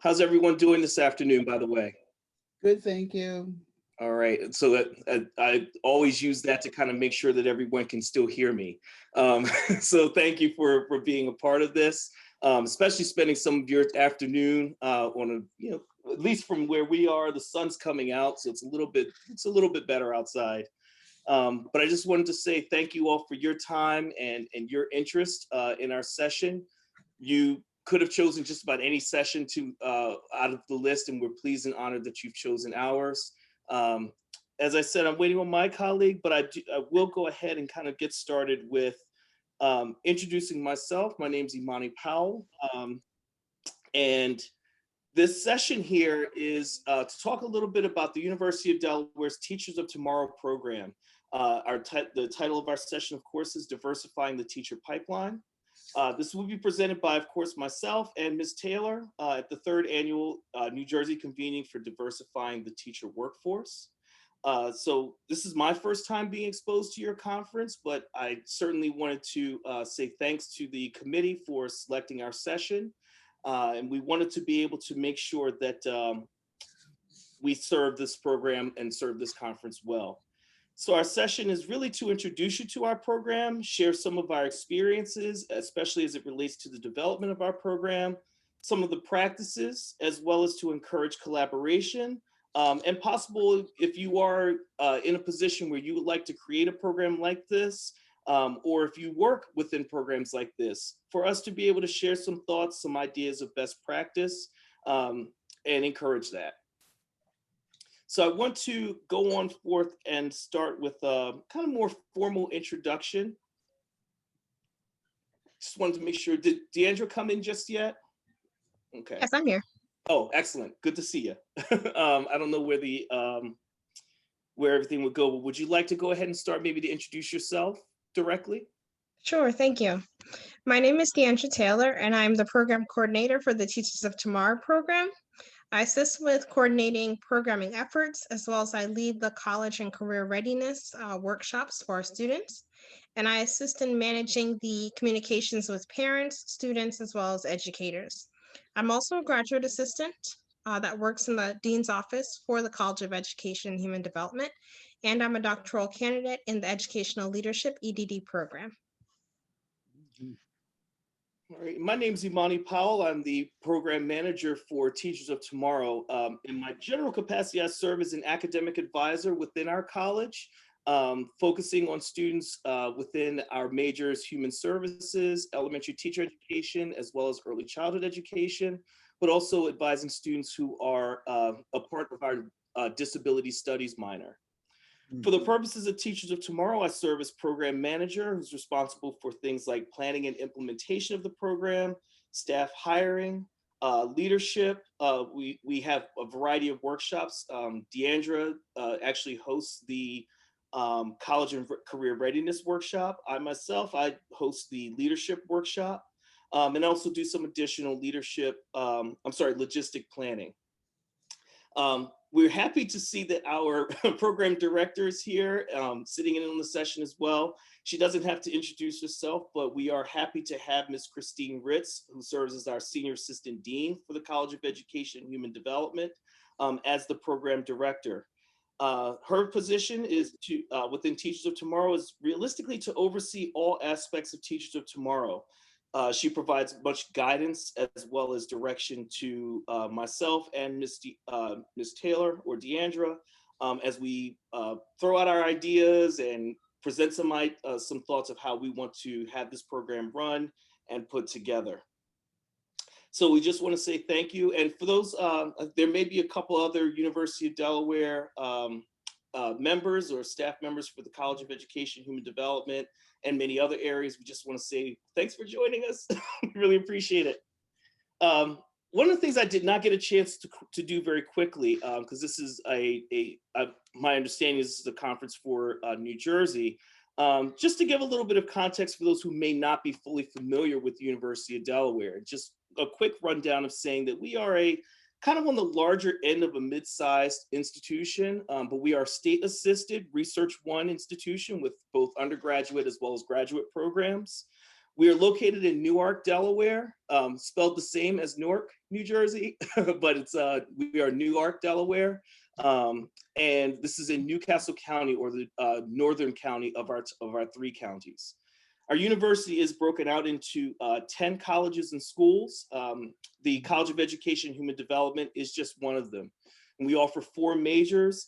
How's everyone doing this afternoon, by the way? Good, thank you. All right, so that I always use that to kind of make sure that everyone can still hear me. Um, so thank you for being a part of this, especially spending some of your afternoon on a at least from where we are, the sun's coming out, so it's a little bit better outside. But I just wanted to say thank you all for your time and your interest in our session. You could have chosen just about any session to out of the list, and we're pleased and honored that you've chosen ours. Um, as I said, I'm waiting on my colleague, but I will go ahead and kind of get started with introducing myself. My name's Imani Powell, and this session here is to talk a little bit about the University of Delaware's Teachers of Tomorrow program. The title of our session, of course, is Diversifying the Teacher Pipeline. This will be presented by, of course, myself and Ms. Taylor at the third annual New Jersey Convening for Diversifying the Teacher Workforce. So this is my first time being exposed to your conference, but I certainly wanted to say thanks to the committee for selecting our session. And we wanted to be able to make sure that we serve this program and serve this conference well. So our session is really to introduce you to our program, share some of our experiences, especially as it relates to the development of our program, some of the practices, as well as to encourage collaboration, and possible if you are in a position where you would like to create a program like this, or if you work within programs like this, for us to be able to share some thoughts, some ideas of best practice, and encourage that. So I want to go on forth and start with a kind of more formal introduction. Just wanted to make sure, did Deandra come in just yet? Okay. Yes, I'm here. Oh, excellent. Good to see you. I don't know where where everything would go, but would you like to go ahead and start maybe to introduce yourself directly? Sure, thank you. My name is Deandra Taylor, and I'm the program coordinator for the Teachers of Tomorrow program. I assist with coordinating programming efforts, as well as I lead the college and career readiness workshops for our students. And I assist in managing the communications with parents, students, as well as educators. I'm also a graduate assistant that works in the Dean's office for the College of Education and Human Development, and I'm a doctoral candidate in the Educational Leadership EDD program. All right, my name is Imani Powell. I'm the program manager for Teachers of Tomorrow. In my general capacity, I serve as an academic advisor within our college, focusing on students within our majors, human services, elementary teacher education, as well as early childhood education, but also advising students who are a part of our disability studies minor. For the purposes of Teachers of Tomorrow, I serve as program manager who's responsible for things like planning and implementation of the program, staff hiring, leadership. We have a variety of workshops. Deandra actually hosts the College and Career Readiness Workshop. I host the leadership workshop, and also do some additional logistic planning. We're happy to see that our program director is here, sitting in on the session as well. She doesn't have to introduce herself, but we are happy to have Ms. Christine Ritz, who serves as our Senior Assistant Dean for the College of Education and Human Development, as the program director. Her position is within Teachers of Tomorrow is realistically to oversee all aspects of Teachers of Tomorrow. She provides much guidance as well as direction to myself and Ms. Taylor or Deandra as we throw out our ideas and present some thoughts of how we want to have this program run and put together. So we just want to say thank you. And for those, there may be a couple other University of Delaware members or staff members for the College of Education, Human Development, and many other areas. We just want to say thanks for joining us. We really appreciate it. One of the things I did not get a chance to do very quickly, because this is my understanding is this is a conference for New Jersey, just to give a little bit of context for those who may not be fully familiar with the University of Delaware. Just a quick rundown of saying that we are kind of on the larger end of a mid-sized institution, but we are state-assisted Research One institution with both undergraduate as well as graduate programs. We are located in Newark, Delaware, spelled the same as Newark, New Jersey, but we are Newark, Delaware. And this is in Newcastle County, or the northern county of our 3 counties. Our university is broken out into 10 colleges and schools. The College of Education and Human Development is just one of them. And we offer 4 majors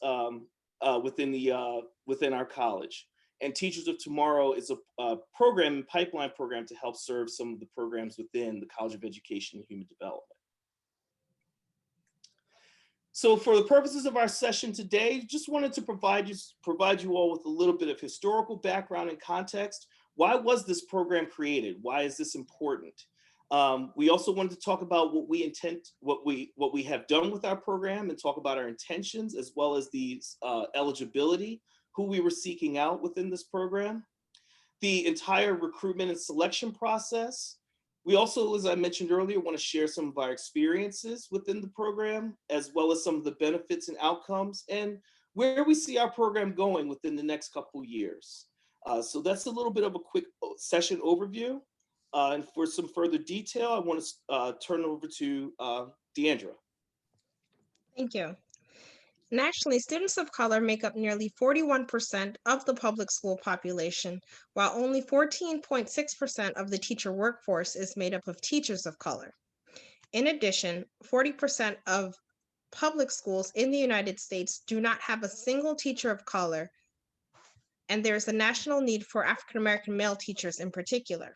within our college. And Teachers of Tomorrow is a pipeline program to help serve some of the programs within the College of Education and Human Development. So for the purposes of our session today, just wanted to provide you all with a little bit of historical background and context. Why was this program created? Why is this important? We also wanted to talk about what we have done with our program, and talk about our intentions, as well as the eligibility, who we were seeking out within this program, the entire recruitment and selection process. We also, as I mentioned earlier, want to share some of our experiences within the program, as well as some of the benefits and outcomes, and where we see our program going within the next couple years. So that's a little bit of a quick session overview. And for some further detail, I want to turn it over to Deandra. Thank you. Nationally, students of color make up nearly 41% of the public school population, while only 14.6% of the teacher workforce is made up of teachers of color. In addition, 40% of public schools in the United States do not have a single teacher of color, and there is a national need for African American male teachers in particular.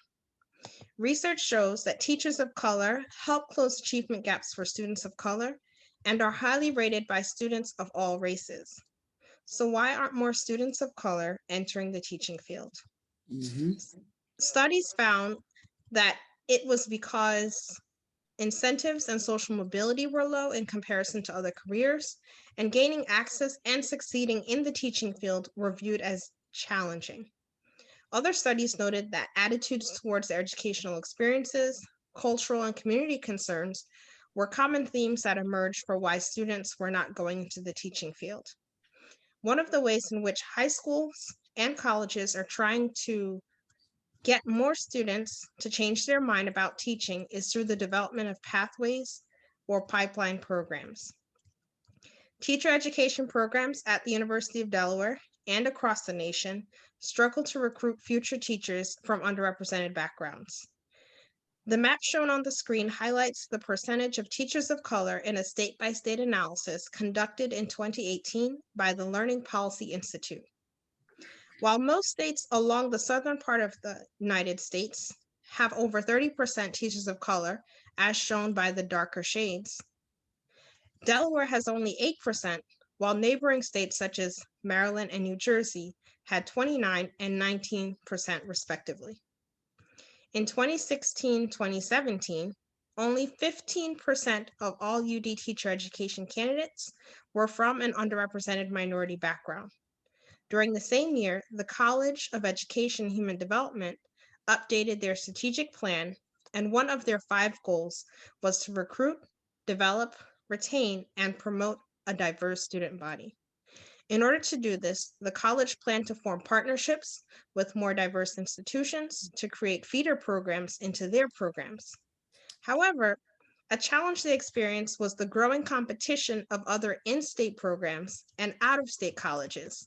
Research shows that teachers of color help close achievement gaps for students of color and are highly rated by students of all races. So why aren't more students of color entering the teaching field? Studies found that it was because incentives and social mobility were low in comparison to other careers, and gaining access and succeeding in the teaching field were viewed as challenging. Other studies noted that attitudes towards their educational experiences, cultural and community concerns were common themes that emerged for why students were not going into the teaching field. One of the ways in which high schools and colleges are trying to get more students to change their mind about teaching is through the development of pathways or pipeline programs. Teacher education programs at the University of Delaware and across the nation struggle to recruit future teachers from underrepresented backgrounds. The map shown on the screen highlights the percentage of teachers of color in a state-by-state analysis conducted in 2018 by the Learning Policy Institute. While most states along the southern part of the United States have over 30% teachers of color, as shown by the darker shades, Delaware has only 8%, while neighboring states such as Maryland and New Jersey had 29% and 19% respectively. In 2016-2017, only 15% of all UD teacher education candidates were from an underrepresented minority background. During the same year, the College of Education and Human Development updated their strategic plan, and one of their 5 goals was to recruit, develop, retain, and promote a diverse student body. In order to do this, the college planned to form partnerships with more diverse institutions to create feeder programs into their programs. However, a challenge they experienced was the growing competition of other in-state programs and out-of-state colleges,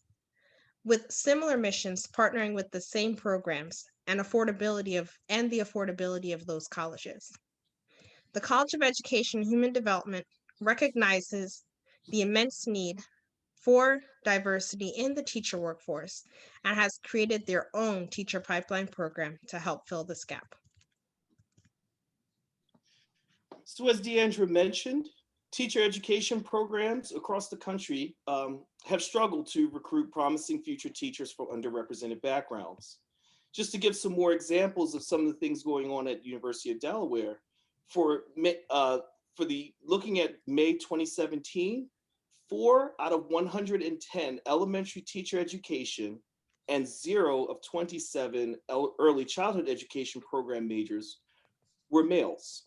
with similar missions partnering with the same programs and the affordability of those colleges. The College of Education and Human Development recognizes the immense need for diversity in the teacher workforce and has created their own teacher pipeline program to help fill this gap. So as Deandra mentioned, teacher education programs across the country have struggled to recruit promising future teachers from underrepresented backgrounds. Just to give some more examples of some of the things going on at University of Delaware, looking at May 2017, 4 out of 110 elementary teacher education and 0 of 27 early childhood education program majors were males.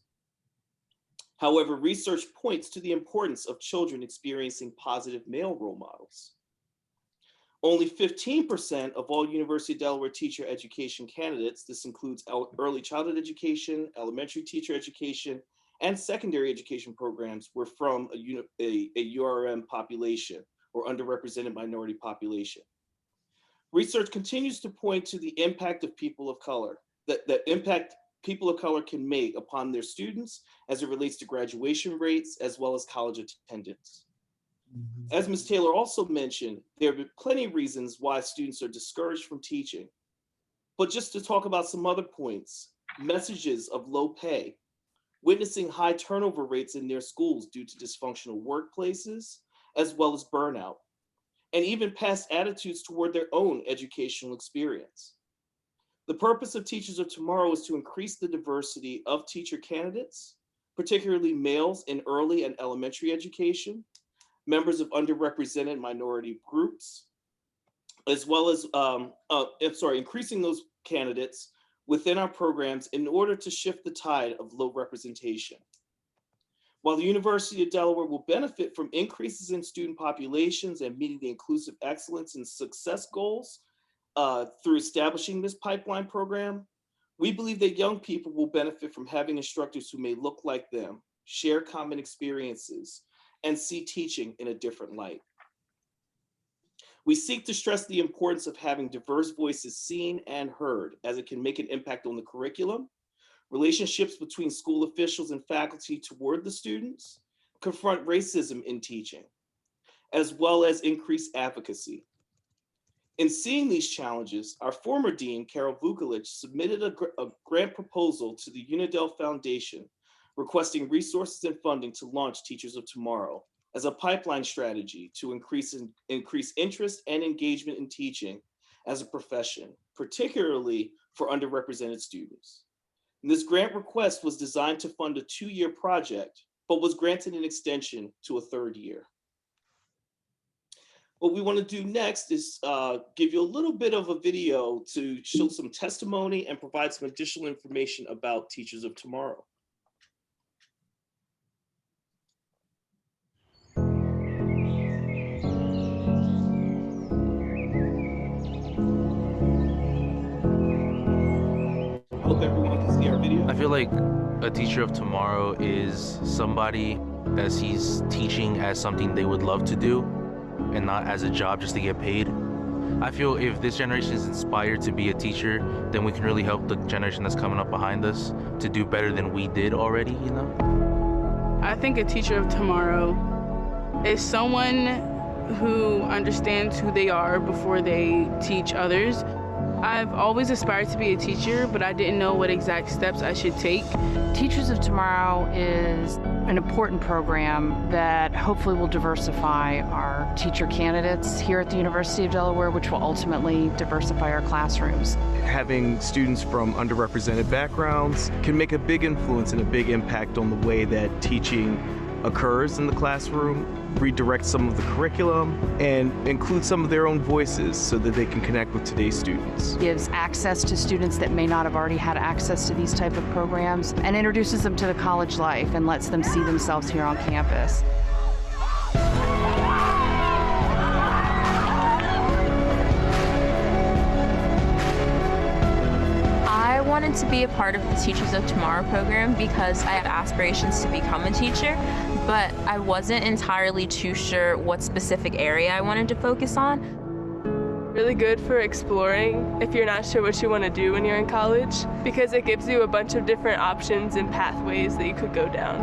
However, research points to the importance of children experiencing positive male role models. Only 15% of all University of Delaware teacher education candidates, this includes early childhood education, elementary teacher education, and secondary education programs, were from a URM population or underrepresented minority population. Research continues to point to the impact of people of color, that impact people of color can make upon their students as it relates to graduation rates as well as college attendance. As Ms. Taylor also mentioned, there have been plenty of reasons why students are discouraged from teaching. But just to talk about some other points, messages of low pay, witnessing high turnover rates in their schools due to dysfunctional workplaces, as well as burnout, and even past attitudes toward their own educational experience. The purpose of Teachers of Tomorrow is to increase the diversity of teacher candidates, particularly males in early and elementary education, members of underrepresented minority groups, as well as, increasing those candidates within our programs in order to shift the tide of low representation. While the University of Delaware will benefit from increases in student populations and meeting the inclusive excellence and success goals through establishing this pipeline program, we believe that young people will benefit from having instructors who may look like them, share common experiences, and see teaching in a different light. We seek to stress the importance of having diverse voices seen and heard, as it can make an impact on the curriculum, relationships between school officials and faculty toward the students, confront racism in teaching, as well as increase advocacy. In seeing these challenges, our former dean, Carol Vukolich, submitted a grant proposal to the Unidel Foundation requesting resources and funding to launch Teachers of Tomorrow as a pipeline strategy to increase interest and engagement in teaching as a profession, particularly for underrepresented students. And this grant request was designed to fund a 2-year project, but was granted an extension to a 3rd year. What we want to do next is give you a little bit of a video to show some testimony and provide some additional information about Teachers of Tomorrow. Hope everyone can see our video. I feel like a teacher of tomorrow is somebody that sees teaching as something they would love to do and not as a job just to get paid. I feel if this generation is inspired to be a teacher, then we can really help the generation that's coming up behind us to do better than we did already, you know? I think a teacher of tomorrow is someone who understands who they are before they teach others. I've always aspired to be a teacher, but I didn't know what exact steps I should take. Teachers of Tomorrow is an important program that hopefully will diversify our teacher candidates here at the University of Delaware, which will ultimately diversify our classrooms. Having students from underrepresented backgrounds can make a big influence and a big impact on the way that teaching occurs in the classroom, redirect some of the curriculum, and include some of their own voices so that they can connect with today's students. Gives access to students that may not have already had access to these type of programs, and introduces them to the college life and lets them see themselves here on campus. I wanted to be a part of the Teachers of Tomorrow program because I had aspirations to become a teacher, but I wasn't entirely too sure what specific area I wanted to focus on. Really good for exploring if you're not sure what you want to do when you're in college, because it gives you a bunch of different options and pathways that you could go down.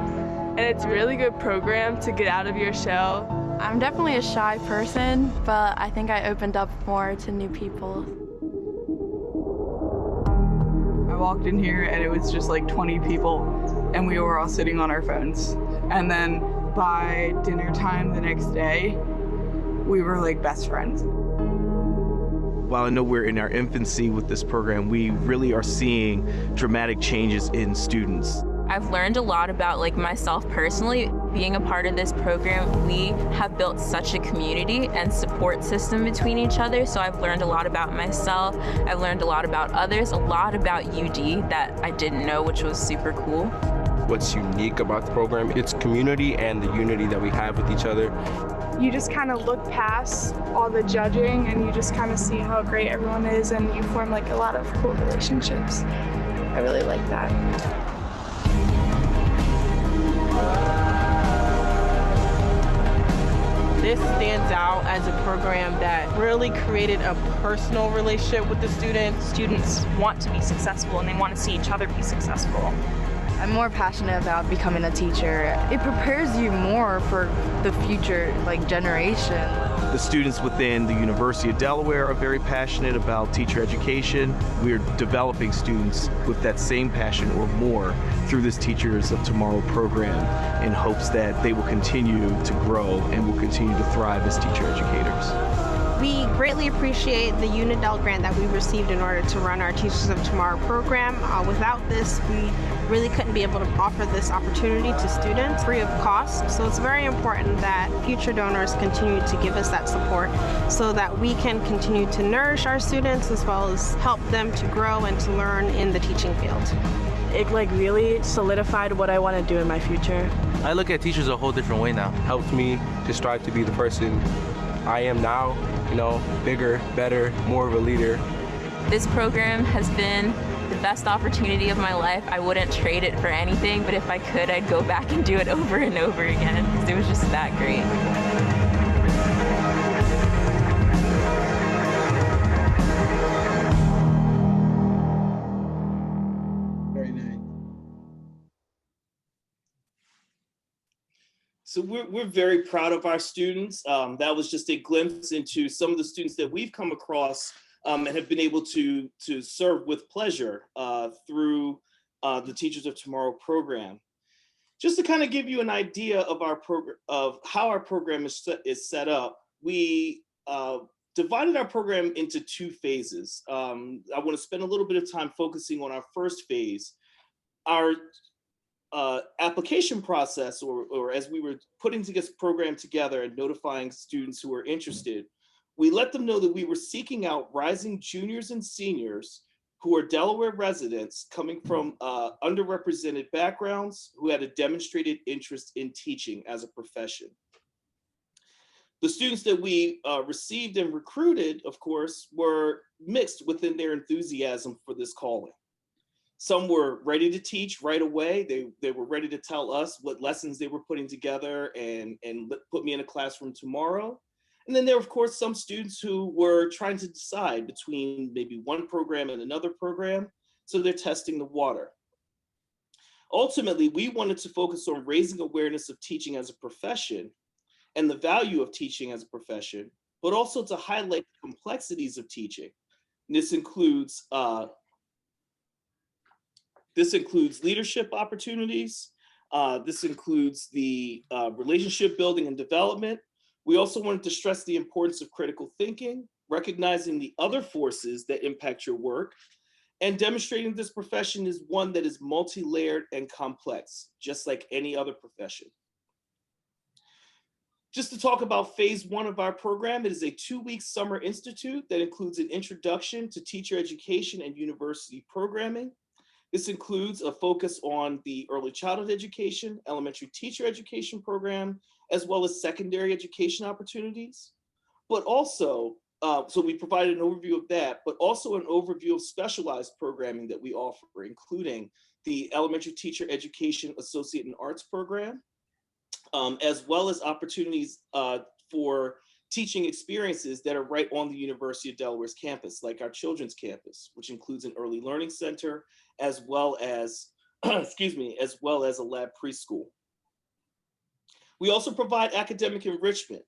And it's a really good program to get out of your shell. I'm definitely a shy person, but I think I opened up more to new people. I walked in here and it was just like 20 people and we were all sitting on our phones. And then by dinner time the next day, we were like best friends. While I know we're in our infancy with this program, we really are seeing dramatic changes in students. I've learned a lot about myself personally. Being a part of this program, we have built such a community and support system between each other. So I've learned a lot about myself. I've learned a lot about others, a lot about UD that I didn't know, which was super cool. what's unique about the program. It's community and the unity that we have with each other. You just kind of look past all the judging and you just kind of see how great everyone is, and you form like a lot of cool relationships. I really like that. This stands out as a program that really created a personal relationship with the students. Students want to be successful and they want to see each other be successful. I'm more passionate about becoming a teacher. It prepares you more for the future, like, generation. The students within the University of Delaware are very passionate about teacher education. We're developing students with that same passion or more through this Teachers of Tomorrow program in hopes that they will continue to grow and will continue to thrive as teacher educators. We greatly appreciate the UNIDEL grant that we received in order to run our Teachers of Tomorrow program. Without this, we really couldn't be able to offer this opportunity to students free of cost. So it's very important that future donors continue to give us that support so that we can continue to nourish our students as well as help them to grow and to learn in the teaching field. It really solidified what I want to do in my future. I look at teachers a whole different way now. Helped me to strive to be the person I am now, bigger, better, more of a leader. This program has been the best opportunity of my life. I wouldn't trade it for anything, but if I could, I'd go back and do it over and over again because it was just that great. Very nice. So we're very proud of our students. That was just a glimpse into some of the students that we've come across and have been able to serve with pleasure through the Teachers of Tomorrow program. Just to kind of give you an idea of our program, of how our program is set up, we divided our program into two phases. I want to spend a little bit of time focusing on our first phase. Our application process, or as we were putting this program together and notifying students who were interested, we let them know that we were seeking out rising juniors and seniors who are Delaware residents coming from underrepresented backgrounds who had a demonstrated interest in teaching as a profession. The students that we received and recruited, of course, were mixed within their enthusiasm for this calling. Some were ready to teach right away. They were ready to tell us what lessons they were putting together and put me in a classroom tomorrow. And then there were, of course, some students who were trying to decide between maybe one program and another program. So they're testing the water. Ultimately, we wanted to focus on raising awareness of teaching as a profession and the value of teaching as a profession, but also to highlight the complexities of teaching. And this includes leadership opportunities. This includes the relationship building and development. We also wanted to stress the importance of critical thinking, recognizing the other forces that impact your work, and demonstrating this profession is one that is multi-layered and complex, just like any other profession. Just to talk about phase one of our program, it is a 2-week summer institute that includes an introduction to teacher education and university programming. This includes a focus on the early childhood education, elementary teacher education program, as well as secondary education opportunities. But also, so we provided an overview of that, but also an overview of specialized programming that we offer, including the elementary teacher education associate in arts program, as well as opportunities for teaching experiences that are right on the University of Delaware's campus, like our children's campus, which includes an early learning center, as well as, as well as a lab preschool. We also provide academic enrichment.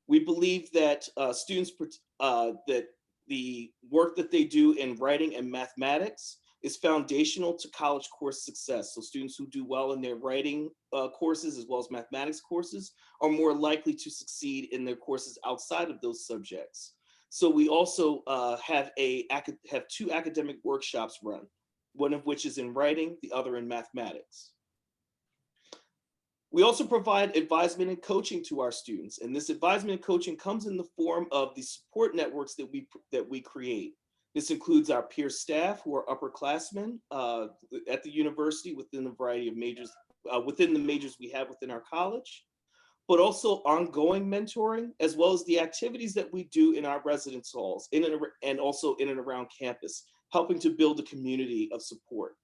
We believe that that the work that they do in writing and mathematics is foundational to college course success. So students who do well in their writing courses as well as mathematics courses are more likely to succeed in their courses outside of those subjects. So we also have 2 academic workshops run, one of which is in writing, the other in mathematics. We also provide advisement and coaching to our students, and this advisement and coaching comes in the form of the support networks that we create. This includes our peer staff who are upperclassmen at the university within a variety of majors within the majors we have within our college, but also ongoing mentoring, as well as the activities that we do in our residence halls and also in and around campus, helping to build a community of support.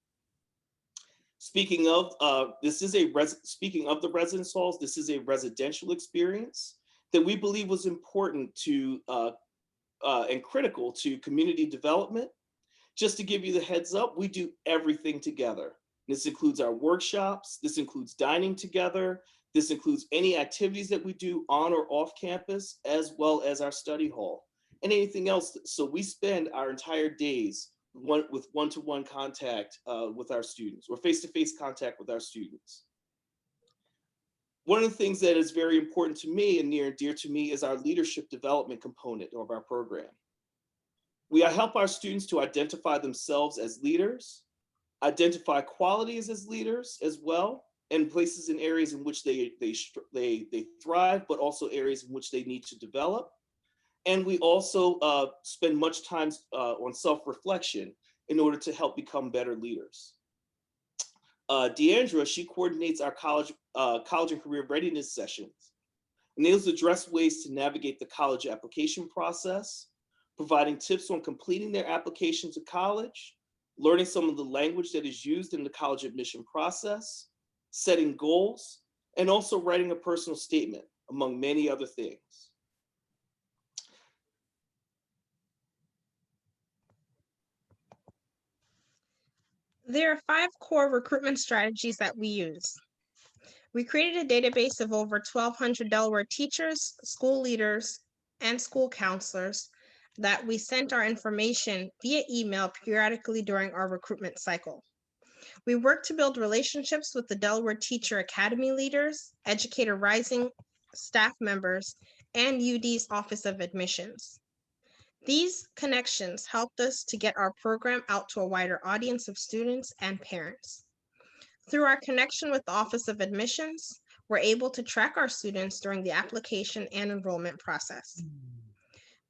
Speaking of the residence halls, this is a residential experience that we believe was important to and critical to community development. Just to give you the heads up, we do everything together. This includes our workshops, this includes dining together, this includes any activities that we do on or off campus, as well as our study hall and anything else. So we spend our entire days with one-to-one contact with our students, or face-to-face contact with our students. One of the things that is very important to me and near and dear to me is our leadership development component of our program. We help our students to identify themselves as leaders, identify qualities as leaders as well, and places and areas in which they thrive, but also areas in which they need to develop. And we also spend much time on self-reflection in order to help become better leaders. Deandra, she coordinates our college and career readiness sessions. And those address ways to navigate the college application process, providing tips on completing their application to college, learning some of the language that is used in the college admission process, setting goals, and also writing a personal statement, among many other things. There are 5 core recruitment strategies that we use. We created a database of over 1,200 Delaware teachers, school leaders, and school counselors that we sent our information via email periodically during our recruitment cycle. We worked to build relationships with the Delaware Teacher Academy leaders, Educator Rising staff members, and UD's Office of Admissions. These connections helped us to get our program out to a wider audience of students and parents. Through our connection with the Office of Admissions, we're able to track our students during the application and enrollment process.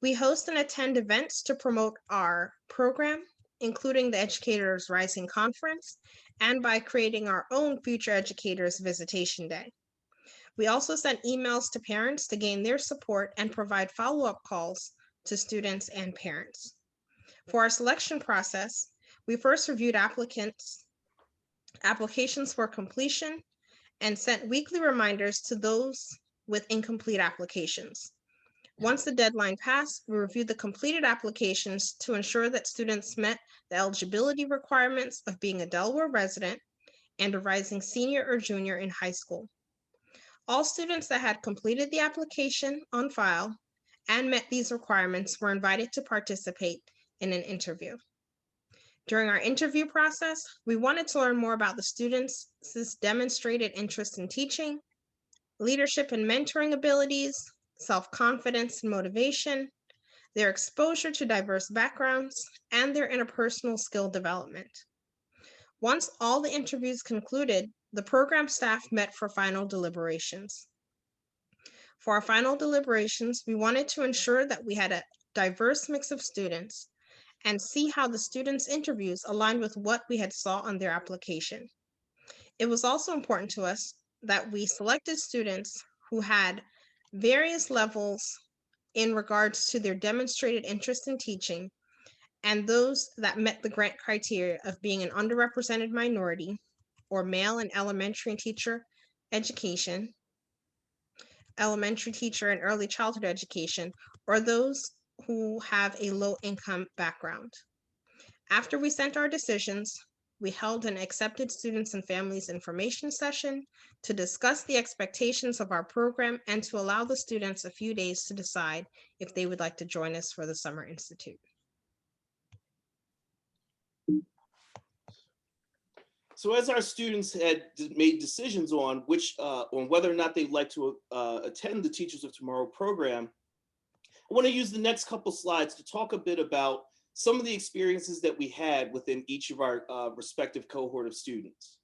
We host and attend events to promote our program, including the Educators Rising Conference, and by creating our own Future Educators Visitation Day. We also send emails to parents to gain their support and provide follow-up calls to students and parents. For our selection process, we first reviewed applications for completion and sent weekly reminders to those with incomplete applications. Once the deadline passed, we reviewed the completed applications to ensure that students met the eligibility requirements of being a Delaware resident and a rising senior or junior in high school. All students that had completed the application on file and met these requirements were invited to participate in an interview. During our interview process, we wanted to learn more about the students' demonstrated interest in teaching, leadership and mentoring abilities, self-confidence and motivation, their exposure to diverse backgrounds, and their interpersonal skill development. Once all the interviews concluded, the program staff met for final deliberations. For our final deliberations, we wanted to ensure that we had a diverse mix of students and see how the students' interviews aligned with what we had saw on their application. It was also important to us that we selected students who had various levels in regards to their demonstrated interest in teaching, and those that met the grant criteria of being an underrepresented minority or male in elementary and teacher education, elementary teacher and early childhood education, or those who have a low income background. After we sent our decisions, we held an accepted students and families information session to discuss the expectations of our program and to allow the students a few days to decide if they would like to join us for the Summer Institute. So as our students had made decisions on whether or not they'd like to attend the Teachers of Tomorrow program, I want to use the next couple slides to talk a bit about some of the experiences that we had within each of our respective cohort of students.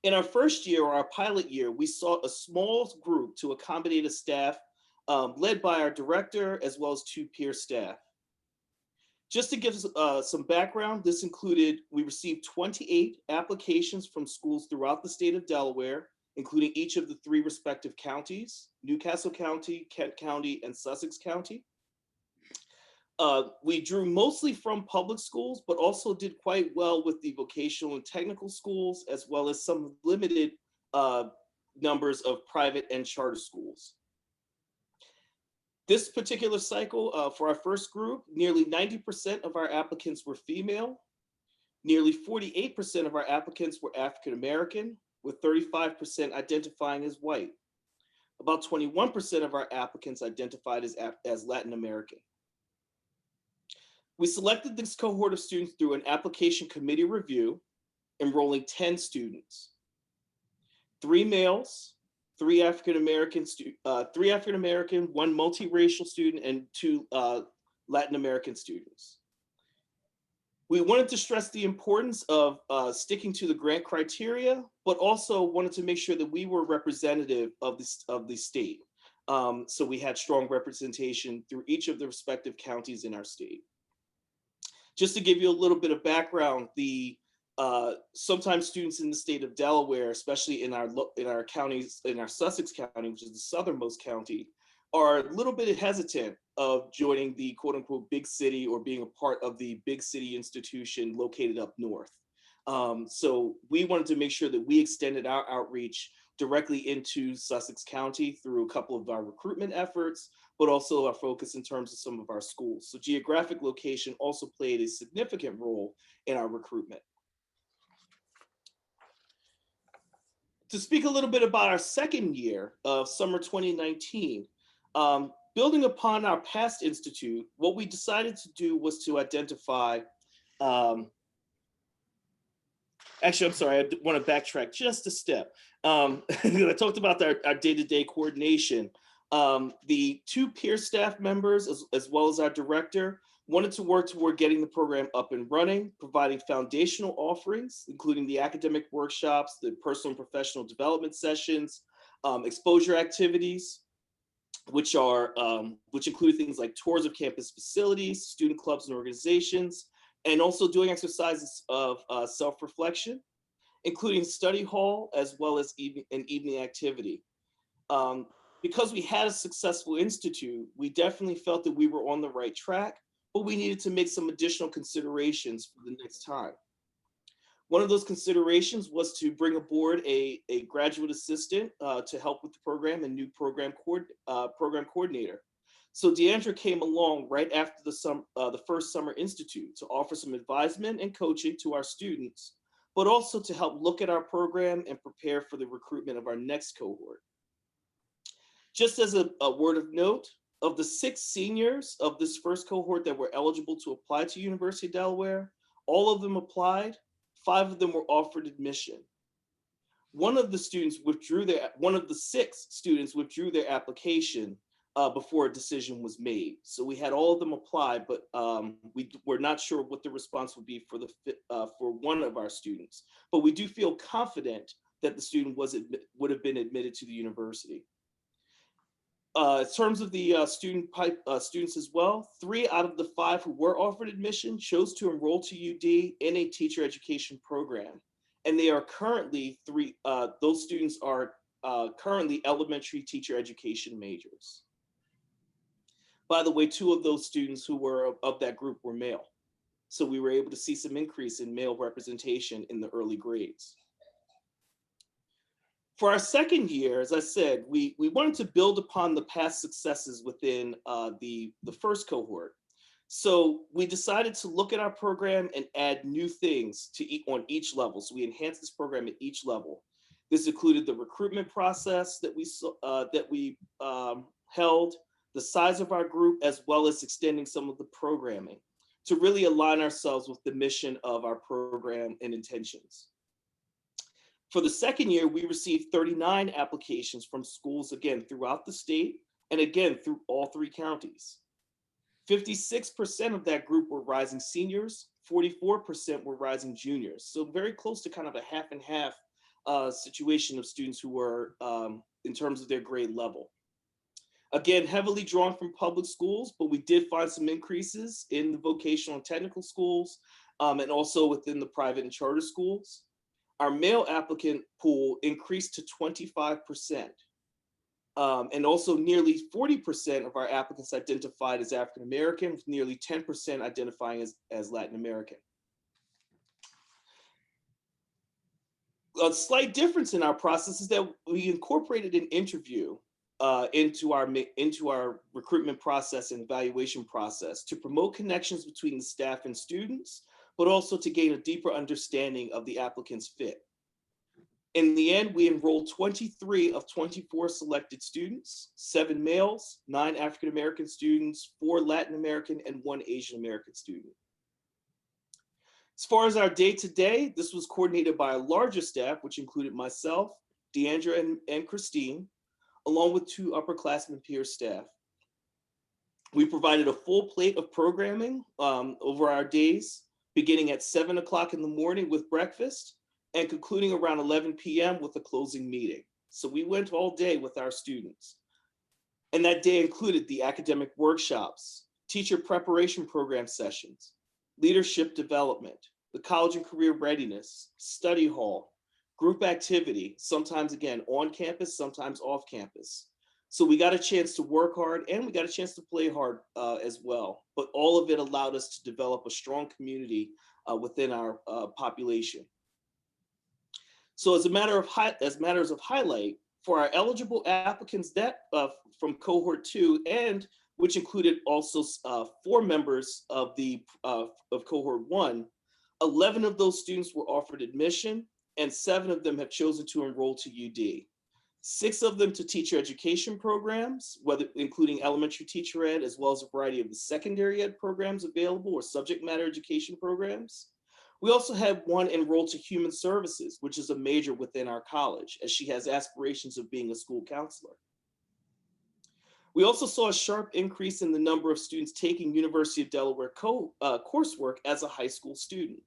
In our first year, or our pilot year, we saw a small group to accommodate a staff led by our director as well as 2 peer staff. Just to give some background, this included, we received 28 applications from schools throughout the state of Delaware, including each of the 3 respective counties, Newcastle County, Kent County, and Sussex County. We drew mostly from public schools, but also did quite well with the vocational and technical schools, as well as some limited numbers of private and charter schools. This particular cycle, for our first group, nearly 90% of our applicants were female. Nearly 48% of our applicants were African American, with 35% identifying as white. About 21% of our applicants identified as Latin American. We selected this cohort of students through an application committee review, enrolling 10 students. 3 males, 3 African American, 1 multiracial student, and 2 Latin American students. We wanted to stress the importance of sticking to the grant criteria, but also wanted to make sure that we were representative of the state. So we had strong representation through each of the respective counties in our state. Just to give you a little bit of background, sometimes students in the state of Delaware, especially in our counties, in our Sussex County, which is the southernmost county, are a little bit hesitant of joining the quote unquote big city or being a part of the big city institution located up north. So we wanted to make sure that we extended our outreach directly into Sussex County through a couple of our recruitment efforts, but also our focus in terms of some of our schools. So geographic location also played a significant role in our recruitment. To speak a little bit about our second year of summer 2019, building upon our past institute, what we decided to do was to identify, actually, I'm sorry, I want to backtrack just a step. I talked about our day-to-day coordination. The 2 peer staff members, as well as our director, wanted to work toward getting the program up and running, providing foundational offerings, including the academic workshops, the personal and professional development sessions, exposure activities, which include things like tours of campus facilities, student clubs and organizations, and also doing exercises of self-reflection, including study hall, as well as an evening activity. Because we had a successful institute, we definitely felt that we were on the right track, but we needed to make some additional considerations for the next time. One of those considerations was to bring aboard a graduate assistant to help with the program and new program coordinator. So Deandra came along right after the first summer institute to offer some advisement and coaching to our students, but also to help look at our program and prepare for the recruitment of our next cohort. Just as a word of note, of the 6 seniors of this first cohort that were eligible to apply to University of Delaware, all of them applied, 5 of them were offered admission. One of the 6 students withdrew their application before a decision was made. So we had all of them apply, but we were not sure what the response would be for one of our students. But we do feel confident that the student would have been admitted to the university. In terms of the students as well, 3 out of the 5 who were offered admission chose to enroll to UD in a teacher education program. And they are currently those students are currently elementary teacher education majors. By the way, 2 of those students who were of that group were male. So we were able to see some increase in male representation in the early grades. For our second year, as I said, we wanted to build upon the past successes within the first cohort. So we decided to look at our program and add new things on each level. So we enhanced this program at each level. This included the recruitment process that we held, the size of our group, as well as extending some of the programming to really align ourselves with the mission of our program and intentions. For the second year, we received 39 applications from schools, again, throughout the state, and again, through all 3 counties. 56% of that group were rising seniors, 44% were rising juniors. So very close to kind of a half and half situation of students who were in terms of their grade level. Again, heavily drawn from public schools, but we did find some increases in the vocational and technical schools, and also within the private and charter schools. Our male applicant pool increased to 25%. And also nearly 40% of our applicants identified as African American, with nearly 10% identifying as Latin American. A slight difference in our process is that we incorporated an interview into our recruitment process and evaluation process to promote connections between the staff and students, but also to gain a deeper understanding of the applicant's fit. In the end, we enrolled 23 of 24 selected students, 7 males, 9 African American students, 4 Latin American, and 1 Asian American student. As far as our day-to-day, this was coordinated by a larger staff, which included myself, Deandra, and Christine, along with 2 upperclassmen peer staff. We provided a full plate of programming over our days, beginning at 7 o'clock in the morning with breakfast and concluding around 11 p.m. with a closing meeting. So we went all day with our students. And that day included the academic workshops, teacher preparation program sessions, leadership development, the college and career readiness, study hall, group activity, sometimes again on campus, sometimes off campus. So we got a chance to work hard and we got a chance to play hard as well. But all of it allowed us to develop a strong community within our population. So as matters of highlight, for our eligible applicants that from cohort 2, and which included also 4 members of cohort 1, 11 of those students were offered admission and 7 of them have chosen to enroll to UD. 6 of them to teacher education programs, including elementary teacher ed, as well as a variety of the secondary ed programs available or subject matter education programs. We also had 1 enrolled to human services, which is a major within our college, as she has aspirations of being a school counselor. We also saw a sharp increase in the number of students taking University of Delaware coursework as a high school student.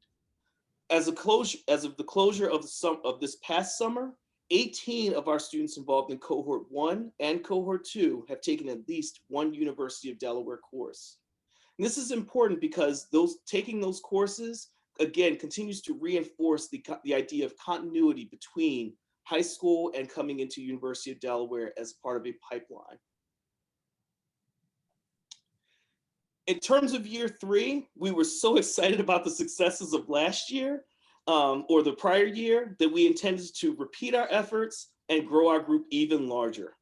As of the closure of this past summer, 18 of our students involved in cohort 1 and cohort 2 have taken at least 1 University of Delaware course. And this is important because taking those courses, again, continues to reinforce the idea of continuity between high school and coming into University of Delaware as part of a pipeline. In terms of year 3, we were so excited about the successes of last year or the prior year that we intended to repeat our efforts and grow our group even larger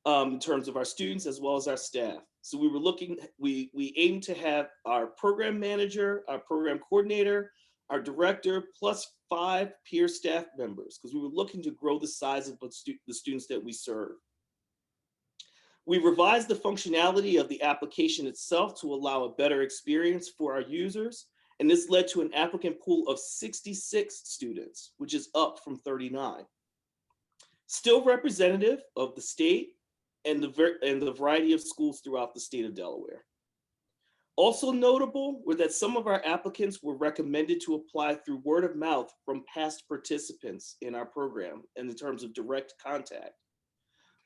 in terms of our students as well as our staff. So we aimed to have our program manager, our program coordinator, our director, plus 5 peer staff members, because we were looking to grow the size of the students that we serve. We revised the functionality of the application itself to allow a better experience for our users, and this led to an applicant pool of 66 students, which is up from 39. Still representative of the state and the variety of schools throughout the state of Delaware. Also notable were that some of our applicants were recommended to apply through word of mouth from past participants in our program and in terms of direct contact,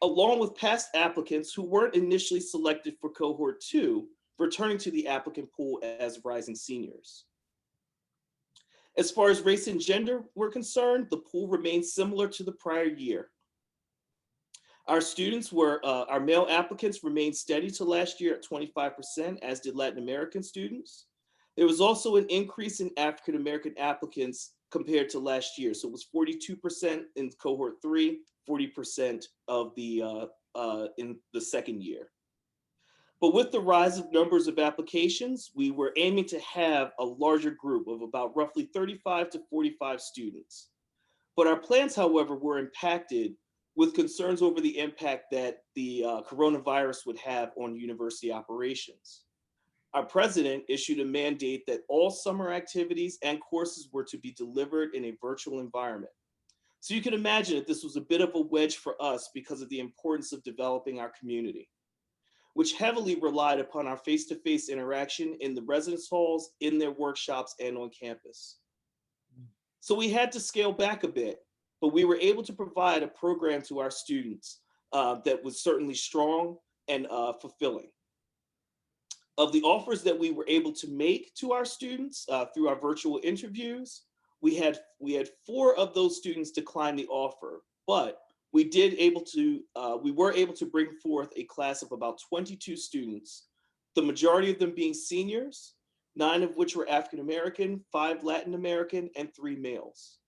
along with past applicants who weren't initially selected for cohort 2, returning to the applicant pool as rising seniors. As far as race and gender were concerned, the pool remained similar to the prior year. Our male applicants remained steady to last year at 25%, as did Latin American students. There was also an increase in African American applicants compared to last year. So it was 42% in cohort 3, 40% in the second year. But with the rise of numbers of applications, we were aiming to have a larger group of about roughly 35 to 45 students. But our plans, however, were impacted with concerns over the impact that the coronavirus would have on university operations. Our president issued a mandate that all summer activities and courses were to be delivered in a virtual environment. So you can imagine that this was a bit of a wedge for us because of the importance of developing our community, which heavily relied upon our face-to-face interaction in the residence halls, in their workshops, and on campus. So we had to scale back a bit, but we were able to provide a program to our students that was certainly strong, and fulfilling. Of the offers that we were able to make to our students through our virtual interviews, we had 4 of those students decline the offer, but we were able to bring forth a class of about 22 students, the majority of them being seniors, 9 of which were African American, 5 Latin American, and 3 males.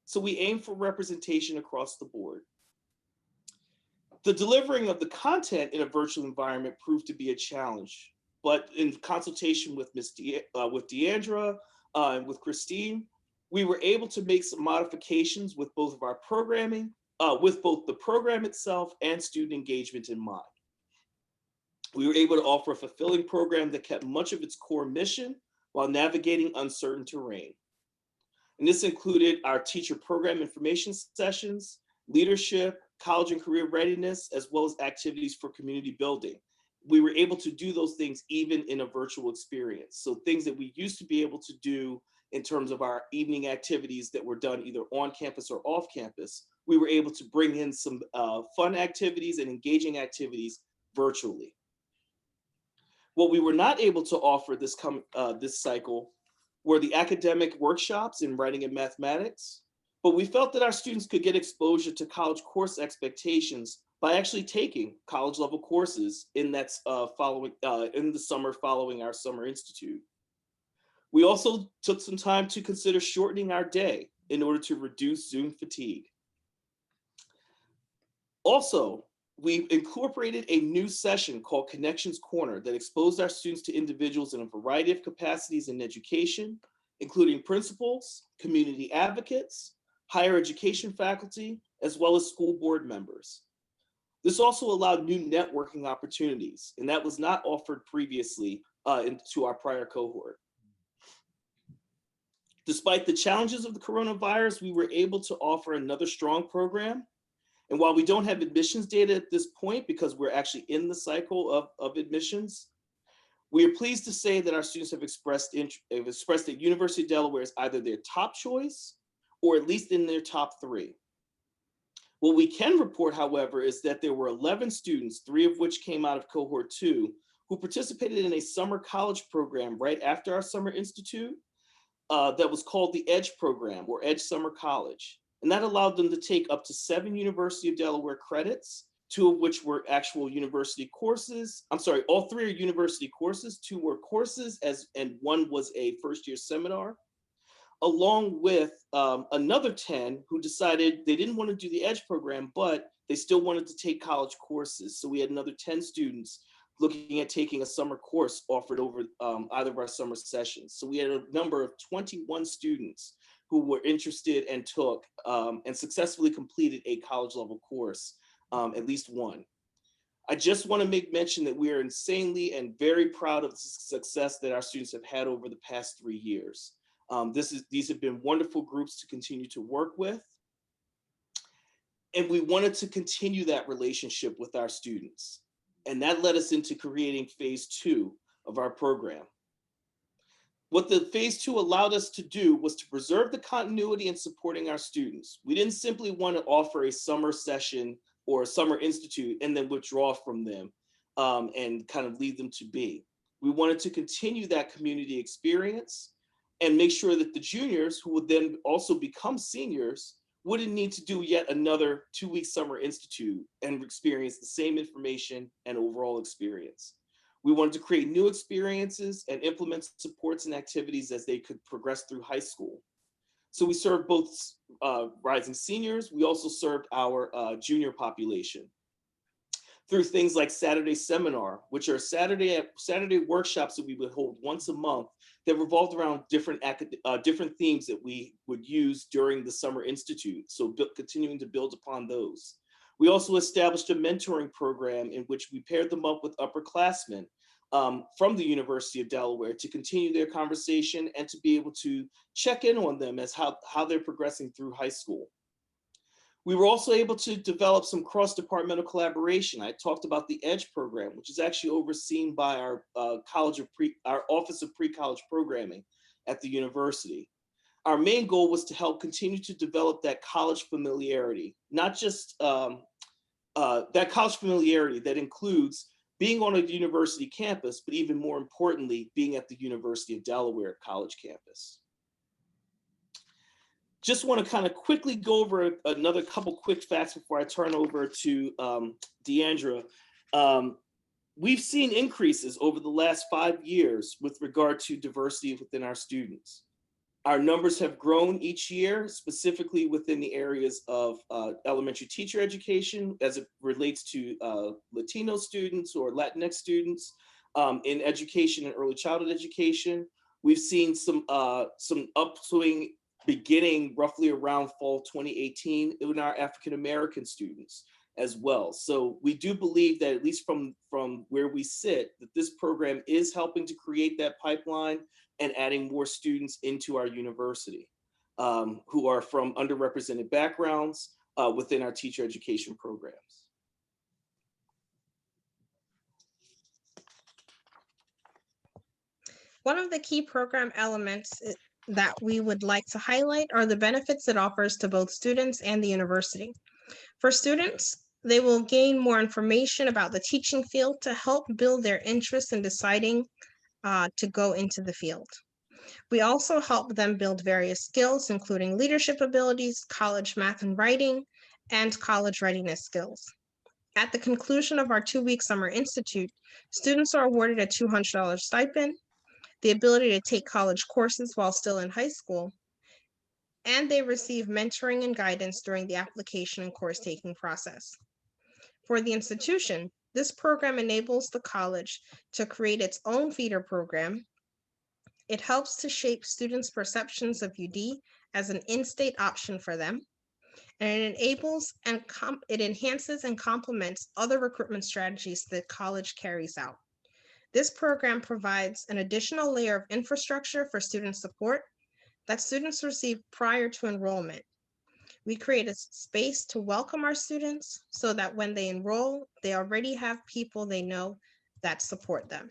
So we aim for representation across the board. The delivering of the content in a virtual environment proved to be a challenge, but in consultation with Deandra and with Christine, we were able to make some modifications with both of our programming, with both the program itself and student engagement in mind. We were able to offer a fulfilling program that kept much of its core mission while navigating uncertain terrain. And this included our teacher program information sessions, leadership, college and career readiness, as well as activities for community building. We were able to do those things even in a virtual experience. So things that we used to be able to do in terms of our evening activities that were done either on campus or off campus, we were able to bring in some fun activities and engaging activities virtually. What we were not able to offer this cycle were the academic workshops in writing and mathematics, but we felt that our students could get exposure to college course expectations by actually taking college level courses in that in the summer following our summer institute. We also took some time to consider shortening our day in order to reduce Zoom fatigue. Also, we incorporated a new session called Connections Corner that exposed our students to individuals in a variety of capacities in education, including principals, community advocates, higher education faculty, as well as school board members. This also allowed new networking opportunities, and that was not offered previously to our prior cohort. Despite the challenges of the coronavirus, we were able to offer another strong program. And while we don't have admissions data at this point, because we're actually in the cycle of admissions, we are pleased to say that our students have expressed that University of Delaware is either their top choice or at least in their top 3. What we can report, however, is that there were 11 students, 3 of which came out of cohort 2, who participated in a summer college program right after our summer institute that was called the EDGE program, or EDGE Summer College. And that allowed them to take up to 7 University of Delaware credits, 2 of which were actual university courses. I'm sorry, all 3 are university courses, 2 were courses, and 1 was a first-year seminar, along with another 10 who decided they didn't want to do the EDGE program, but they still wanted to take college courses. So we had another 10 students looking at taking a summer course offered over either of our summer sessions. So we had a number of 21 students who were interested and took and successfully completed a college level course, at least one. I just want to make mention that we are insanely and very proud of the success that our students have had over the past 3 years. These have been wonderful groups to continue to work with. And we wanted to continue that relationship with our students. And that led us into creating phase 2 of our program. What the phase 2 allowed us to do was to preserve the continuity in supporting our students. We didn't simply want to offer a summer session or a summer institute and then withdraw from them and kind of leave them to be. We wanted to continue that community experience and make sure that the juniors, who would then also become seniors, wouldn't need to do yet another 2-week summer institute and experience the same information and overall experience. We wanted to create new experiences and implement supports and activities as they could progress through high school. So we served both rising seniors. We also served our junior population through things like Saturday Seminar, which are Saturday workshops that we would hold once a month that revolved around different themes that we would use during the Summer Institute. So continuing to build upon those. We also established a mentoring program in which we paired them up with upperclassmen from the University of Delaware to continue their conversation and to be able to check in on them as how they're progressing through high school. We were also able to develop some cross-departmental collaboration. I talked about the EDGE program, which is actually overseen by our our Office of Pre-College Programming at the university. Our main goal was to help continue to develop that college familiarity, not just that college familiarity that includes being on a university campus, but even more importantly, being at the University of Delaware College campus. Just want to kind of quickly go over another couple quick facts before I turn over to Deandra. We've seen increases over the last 5 years with regard to diversity within our students. Our numbers have grown each year, specifically within the areas of elementary teacher education as it relates to Latino students or Latinx students, in education and early childhood education. We've seen some upswing beginning roughly around fall 2018 in our African-American students as well. So we do believe that, at least from where we sit, that this program is helping to create that pipeline and adding more students into our university who are from underrepresented backgrounds within our teacher education programs. One of the key program elements that we would like to highlight are the benefits it offers to both students and the university. For students, they will gain more information about the teaching field to help build their interest in deciding to go into the field. We also help them build various skills, including leadership abilities, college math and writing, and college readiness skills. At the conclusion of our 2-week summer institute, students are awarded a $200 stipend, the ability to take college courses while still in high school, and they receive mentoring and guidance during the application and course taking process. For the institution, this program enables the college to create its own feeder program. It helps to shape students' perceptions of UD as an in-state option for them, and it enables and it enhances and complements other recruitment strategies that college carries out. This program provides an additional layer of infrastructure for student support that students receive prior to enrollment. We create a space to welcome our students so that when they enroll, they already have people they know that support them.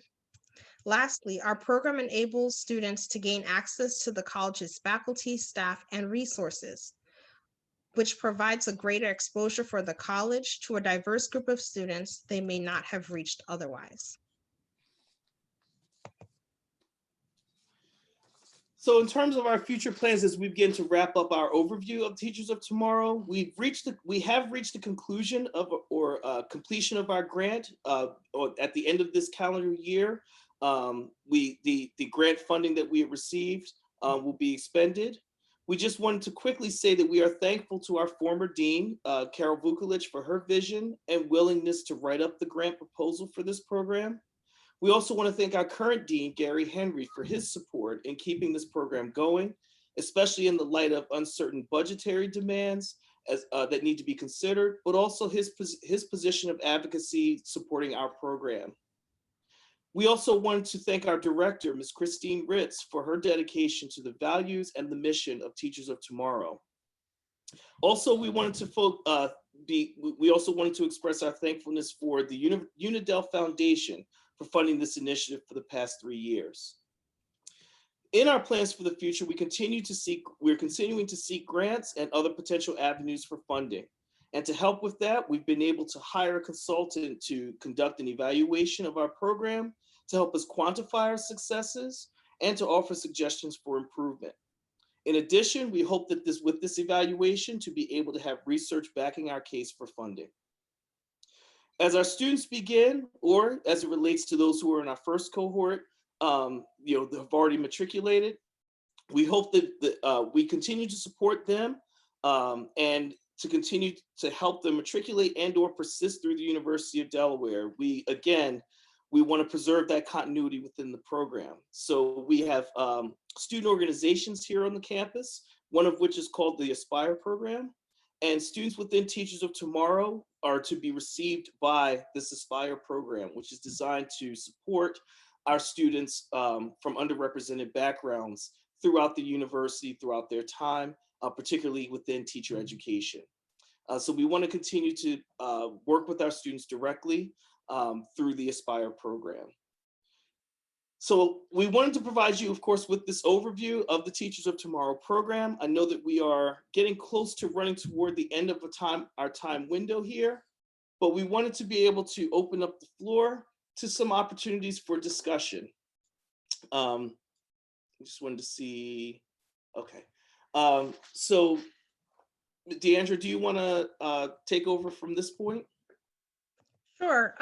Lastly, our program enables students to gain access to the college's faculty, staff, and resources, which provides a greater exposure for the college to a diverse group of students they may not have reached otherwise. So in terms of our future plans, as we begin to wrap up our overview of Teachers of Tomorrow, we have reached the conclusion of completion of our grant at the end of this calendar year. The grant funding that we have received will be expended. We just wanted to quickly say that we are thankful to our former dean, Carol Vukolich, for her vision and willingness to write up the grant proposal for this program. We also want to thank our current dean, Gary Henry, for his support in keeping this program going, especially in the light of uncertain budgetary demands that need to be considered, but also his position of advocacy supporting our program. We also wanted to thank our director, Ms. Christine Ritz, for her dedication to the values and the mission of Teachers of Tomorrow. Also, we wanted to express our thankfulness for the Unidel Foundation for funding this initiative for the past 3 years. In our plans for the future, we're continuing to seek grants and other potential avenues for funding. And to help with that, we've been able to hire a consultant to conduct an evaluation of our program, to help us quantify our successes, and to offer suggestions for improvement. In addition, we hope that with this evaluation to be able to have research backing our case for funding. As our students begin, or as it relates to those who are in our first cohort, that have already matriculated, we hope that we continue to support them and to continue to help them matriculate and or persist through the University of Delaware. We want to preserve that continuity within the program. So we have student organizations here on the campus, one of which is called the Aspire program. And students within Teachers of Tomorrow are to be received by this Aspire program, which is designed to support our students from underrepresented backgrounds throughout the university, throughout their time, particularly within teacher education. So we want to continue to work with our students directly through the Aspire program. So we wanted to provide you, of course, with this overview of the Teachers of Tomorrow program. I know that we are getting close to running toward the end of our time window here, but we wanted to be able to open up the floor to some opportunities for discussion. I just wanted to see, okay. So Deandra, do you want to take over from this point? Sure.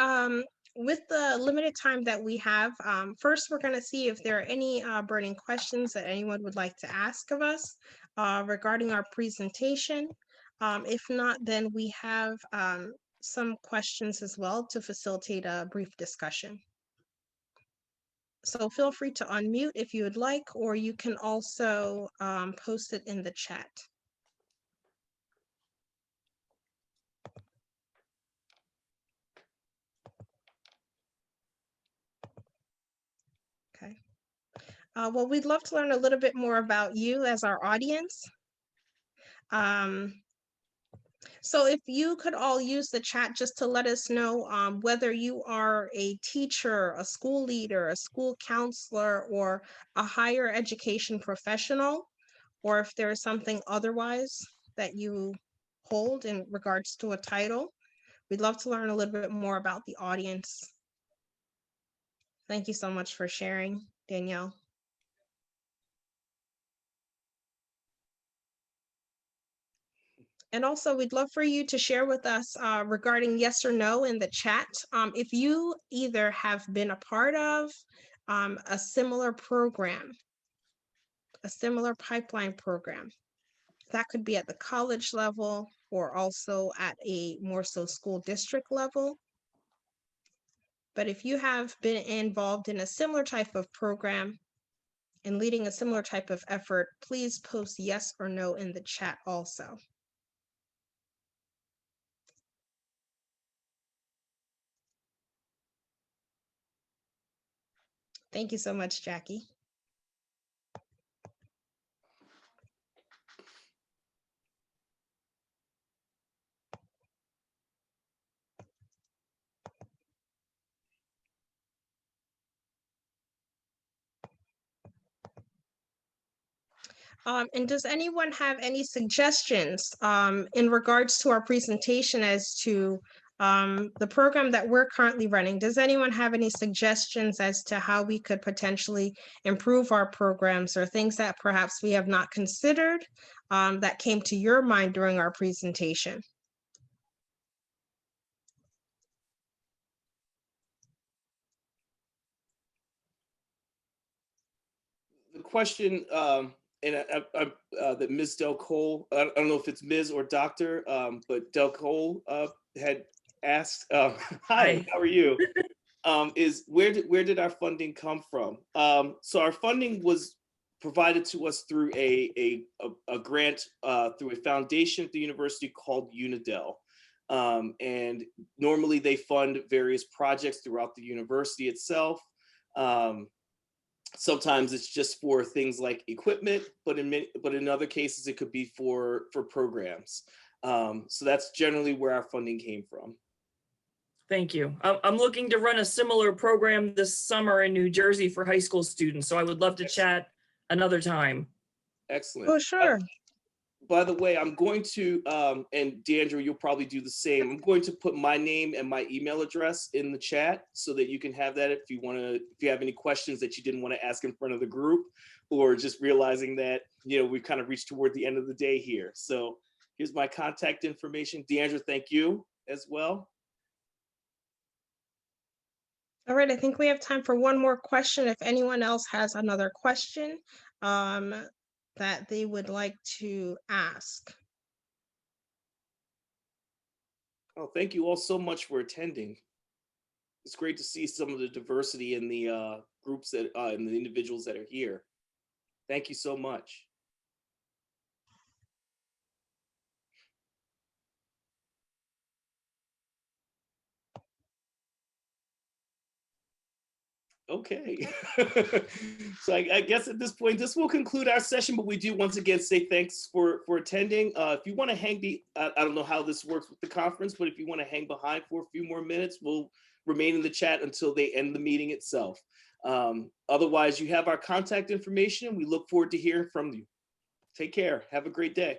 With the limited time that we have, first we're going to see if there are any burning questions that anyone would like to ask of us regarding our presentation. If not, then we have some questions as well to facilitate a brief discussion. So feel free to unmute if you would like, or you can also post it in the chat. Okay. Well, we'd love to learn a little bit more about you as our audience. So if you could all use the chat just to let us know whether you are a teacher, a school leader, a school counselor, or a higher education professional, or if there is something otherwise that you hold in regards to a title. We'd love to learn a little bit more about the audience. Thank you so much for sharing, Danielle. And also, we'd love for you to share with us regarding yes or no in the chat. If you either have been a part of a similar program, a similar pipeline program, that could be at the college level or also at a more so school district level. But if you have been involved in a similar type of program and leading a similar type of effort, please post yes or no in the chat also. Thank you so much, Jackie. And does anyone have any suggestions in regards to our presentation as to the program that we're currently running? Does anyone have any suggestions as to how we could potentially improve our programs or things that perhaps we have not considered that came to your mind during our presentation? The question, that Ms. Del Cole, I don't know if it's Ms. or Dr., but Del Cole had asked, hi, how are you? Is where did our funding come from? So our funding was provided to us through a grant through a foundation at the university called Unidel. And normally they fund various projects throughout the university itself. Sometimes it's just for things like equipment, but in other cases it could be for programs. So that's generally where our funding came from. Thank you. I'm looking to run a similar program this summer in New Jersey for high school students, so I would love to chat another time. Excellent. Oh, sure. By the way, I'm going to, and Deandra, you'll probably do the same. I'm going to put my name and my email address in the chat so that you can have that if you have any questions that you didn't want to ask in front of the group, or just realizing that, we've kind of reached toward the end of the day here. So here's my contact information. Deandra, thank you as well. All right, I think we have time for one more question. If anyone else has another question that they would like to ask. Oh, thank you all so much for attending. It's great to see some of the diversity in the groups that and the individuals that are here. Thank you so much. Okay. So I guess at this point, this will conclude our session, but we do once again say thanks for attending. If you want to hang I don't know how this works with the conference, but if you want to hang behind for a few more minutes, we'll remain in the chat until they end the meeting itself. Otherwise, you have our contact information, and we look forward to hearing from you. Take care. Have a great day.